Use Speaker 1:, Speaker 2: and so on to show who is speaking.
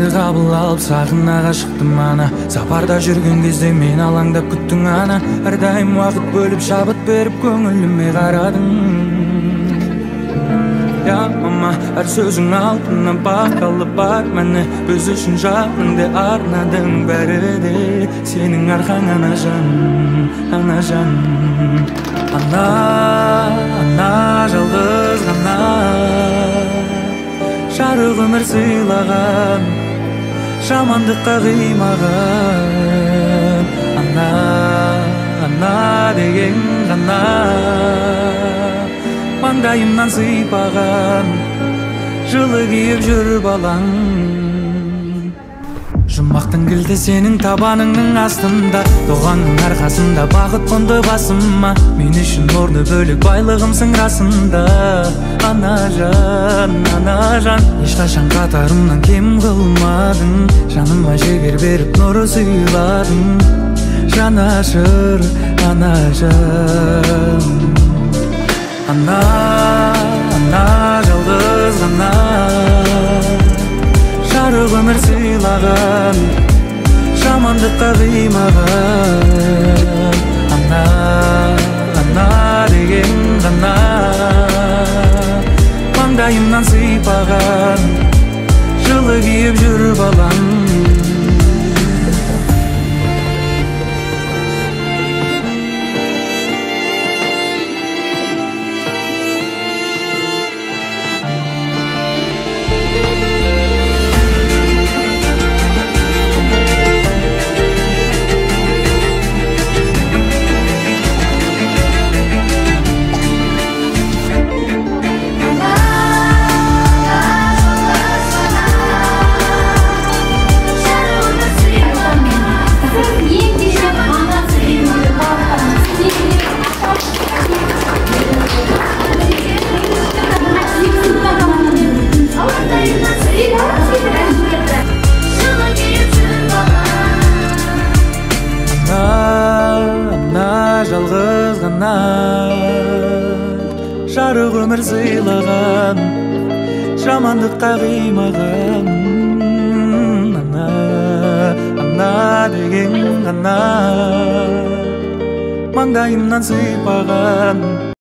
Speaker 1: Сені қабыл алып сағына ғашықтым ана. Сапарда жүрген кезде мен алаңдап күттің ана. Әрдайым уақыт бөліп шабыт беріп көңіліме қарадың. Я мама, әр сөзің алтыннан бақалып бар мәні. Біз үшін жаныңды арнадың бәрі де. Сенің арқаң ана жан, ана жан. Ана, ана жалғыз ғана жарық өмір сыйлаған, жамандыққа қимаған. Ана, ана деген ғана маңдайымнан сыйпаған, жылы киіп жүр балаң. Жұмақтың кілті сенің табаныңның астында, туғанның арқасында бақыт қонды басыма. Мен үшін орны бөлек байлығымсың расында. Ана жан, ешқашан қатарымнан кем қылмадың. Жаныма жігер беріп нұры сыйладың. Жанашыр ана жан. Ана, ана жалғыз ғана жарық өмір сыйлаған, жамандыққа қимаған. Ана, ана деген ғана маңдайымнан сыйпаған, жылы киіп жүр балаң. өмір сыйлаған, жамандыққа қимаған. Ана, ана деген ғана маңдайымнан сыйпаған.